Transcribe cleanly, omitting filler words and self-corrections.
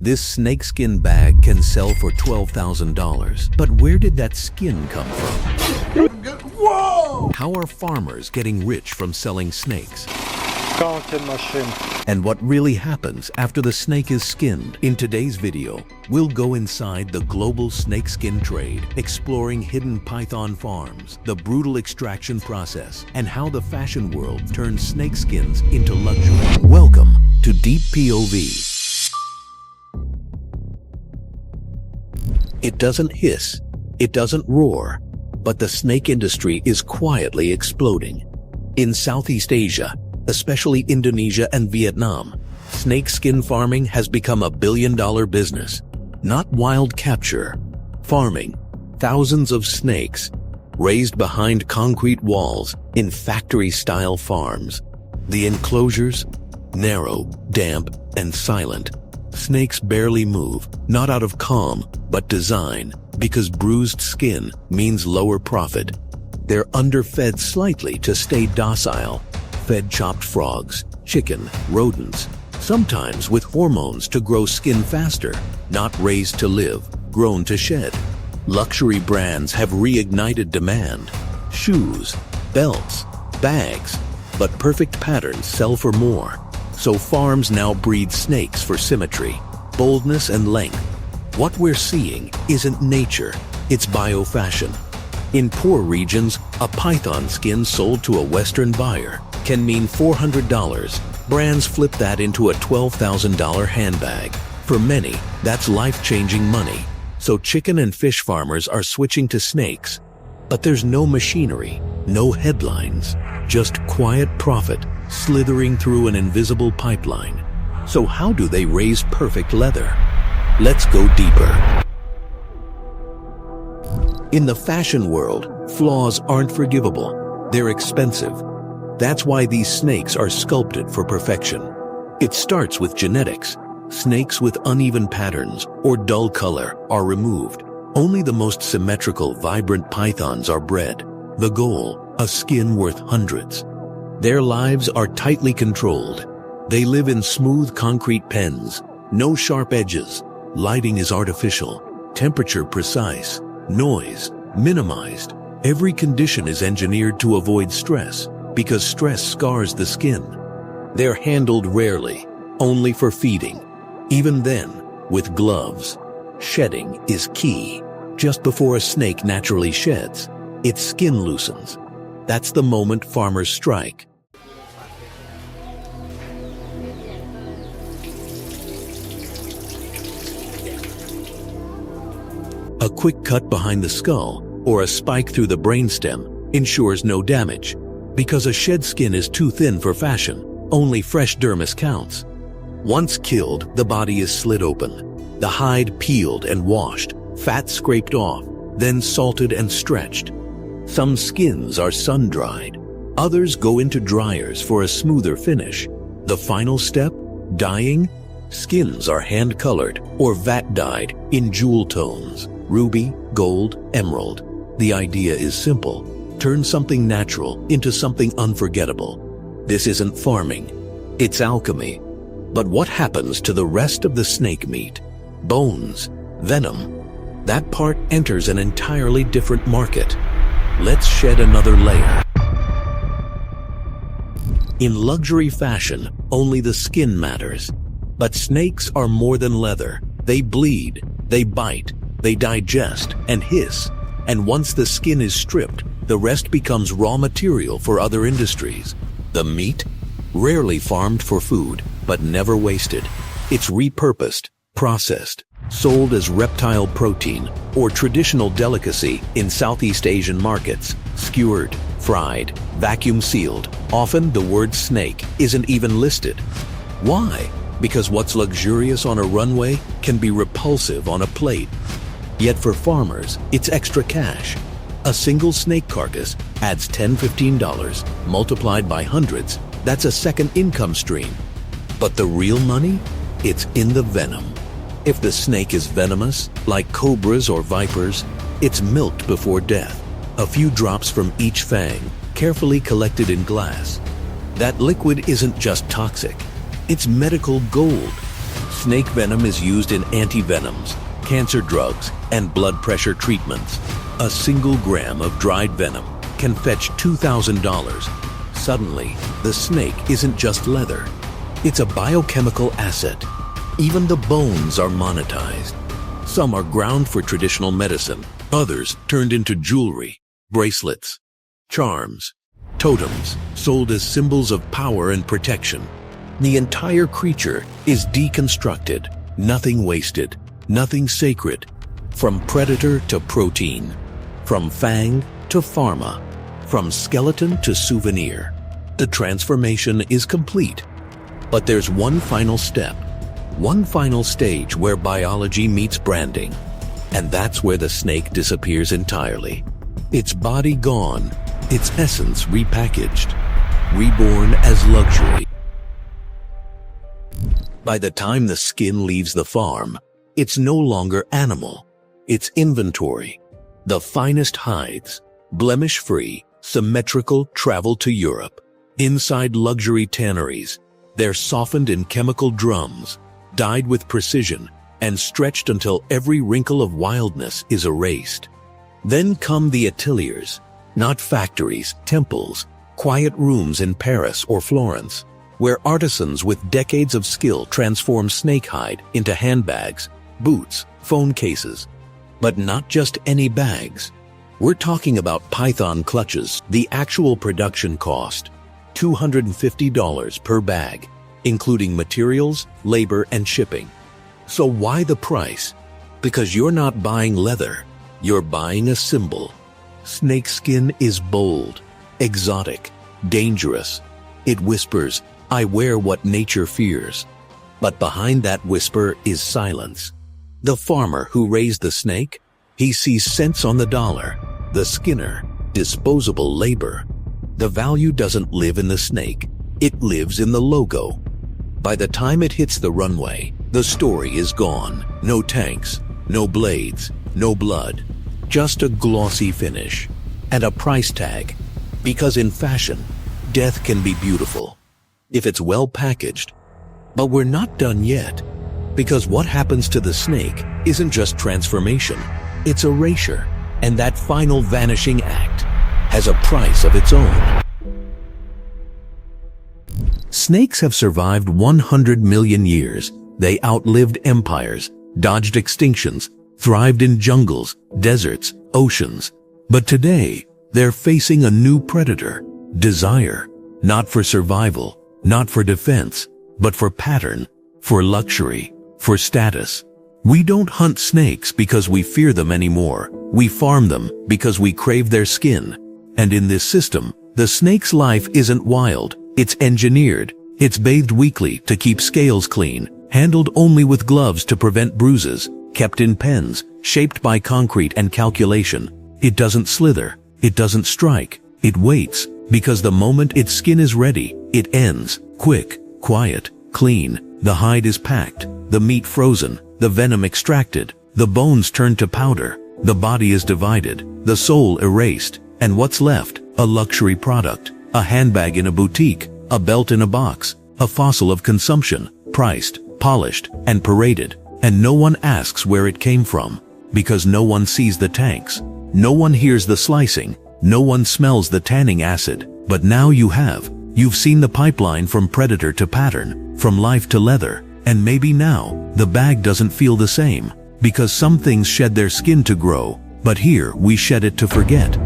This snakeskin bag can sell for $12,000. But where did that skin come from? Whoa! How are farmers getting rich from selling snakes? Counting machine. And what really happens after the snake is skinned? In today's video, we'll go inside the global snakeskin trade, exploring hidden python farms, the brutal extraction process, and how the fashion world turns snakeskins into luxury. Welcome to Deep POV. It doesn't hiss, it doesn't roar, but the snake industry is quietly exploding. In Southeast Asia, especially Indonesia and Vietnam, snakeskin farming has become a billion-dollar business. Not wild capture, farming thousands of snakes raised behind concrete walls in factory-style farms. The enclosures, narrow, damp, and silent. Snakes barely move, not out of calm, but design, because bruised skin means lower profit. They're underfed slightly to stay docile, fed chopped frogs, chicken, rodents, sometimes with hormones to grow skin faster, not raised to live, grown to shed. Luxury brands have reignited demand. Shoes, belts, bags, but perfect patterns sell for more. So farms now breed snakes for symmetry, boldness, and length. What we're seeing isn't nature, it's biofashion. In poor regions, a python skin sold to a Western buyer can mean $400. Brands flip that into a $12,000 handbag. For many, that's life-changing money. So chicken and fish farmers are switching to snakes. But there's no machinery, no headlines, just quiet profit slithering through an invisible pipeline. So how do they raise perfect leather? Let's go deeper. In the fashion world, flaws aren't forgivable. They're expensive. That's why these snakes are sculpted for perfection. It starts with genetics. Snakes with uneven patterns or dull color are removed. Only the most symmetrical, vibrant pythons are bred. The goal, a skin worth hundreds. Their lives are tightly controlled. They live in smooth concrete pens, no sharp edges. Lighting is artificial, temperature precise, noise minimized. Every condition is engineered to avoid stress, because stress scars the skin. They're handled rarely, only for feeding. Even then, with gloves. Shedding is key. Just before a snake naturally sheds, its skin loosens. That's the moment farmers strike. A quick cut behind the skull or a spike through the brainstem ensures no damage. Because a shed skin is too thin for fashion, only fresh dermis counts. Once killed, the body is slit open, the hide peeled and washed, fat scraped off, then salted and stretched. Some skins are sun-dried. Others go into dryers for a smoother finish. The final step, dyeing. Skins are hand-colored or vat-dyed in jewel tones, ruby, gold, emerald. The idea is simple. Turn something natural into something unforgettable. This isn't farming, it's alchemy. But what happens to the rest of the snake meat? Bones, venom. That part enters an entirely different market. Let's shed another layer. In luxury fashion, only the skin matters. But snakes are more than leather. They bleed, they bite, they digest and hiss. And once the skin is stripped, the rest becomes raw material for other industries. The meat? Rarely farmed for food, but never wasted. It's repurposed, processed, sold as reptile protein or traditional delicacy in Southeast Asian markets, skewered, fried, vacuum sealed. Often the word snake isn't even listed. Why? Because what's luxurious on a runway can be repulsive on a plate. Yet for farmers, it's extra cash. A single snake carcass adds $10–15, multiplied by hundreds. That's a second income stream. But the real money? It's in the venom. If the snake is venomous, like cobras or vipers, it's milked before death. A few drops from each fang, carefully collected in glass. That liquid isn't just toxic, it's medical gold. Snake venom is used in anti-venoms, cancer drugs, and blood pressure treatments. A single gram of dried venom can fetch $2,000. Suddenly, the snake isn't just leather. It's a biochemical asset. Even the bones are monetized. Some are ground for traditional medicine, others turned into jewelry, bracelets, charms, totems, sold as symbols of power and protection. The entire creature is deconstructed, nothing wasted, nothing sacred. From predator to protein, from fang to pharma, from skeleton to souvenir. The transformation is complete. But there's one final step, one final stage where biology meets branding. And that's where the snake disappears entirely. Its body gone, its essence repackaged, reborn as luxury. By the time the skin leaves the farm, it's no longer animal. It's inventory. The finest hides, blemish-free, symmetrical, travel to Europe. Inside luxury tanneries, they're softened in chemical drums, dyed with precision, and stretched until every wrinkle of wildness is erased. Then come the ateliers, not factories, temples, quiet rooms in Paris or Florence, where artisans with decades of skill transform snake hide into handbags, boots, phone cases. But not just any bags. We're talking about python clutches. The actual production cost, $250 per bag, including materials, labor, and shipping. So why the price? Because you're not buying leather, you're buying a symbol. Snakeskin is bold, exotic, dangerous. It whispers, "I wear what nature fears." But behind that whisper is silence. The farmer who raised the snake, he sees cents on the dollar. The skinner, disposable labor. The value doesn't live in the snake, it lives in the logo. By the time it hits the runway, the story is gone. No tanks, no blades, no blood. Just a glossy finish. And a price tag. Because in fashion, death can be beautiful if it's well packaged. But we're not done yet. Because what happens to the snake isn't just transformation, it's erasure. And that final vanishing act has a price of its own. Snakes have survived 100 million years. They outlived empires, dodged extinctions, thrived in jungles, deserts, oceans. But today, they're facing a new predator, desire. Not for survival, not for defense, but for pattern, for luxury, for status. We don't hunt snakes because we fear them anymore. We farm them because we crave their skin. And in this system, the snake's life isn't wild, it's engineered. It's bathed weekly to keep scales clean, handled only with gloves to prevent bruises, kept in pens, shaped by concrete and calculation. It doesn't slither, it doesn't strike, it waits, because the moment its skin is ready, it ends, quick, quiet, clean. The hide is packed, the meat frozen, the venom extracted, the bones turned to powder, the body is divided, the soul erased, and what's left? A luxury product, a handbag in a boutique, a belt in a box, a fossil of consumption, priced, polished, and paraded. And no one asks where it came from, because no one sees the tanks, no one hears the slicing, no one smells the tanning acid. But now you have. You've seen the pipeline from predator to pattern, from life to leather. And maybe now, the bag doesn't feel the same, because some things shed their skin to grow, but here we shed it to forget.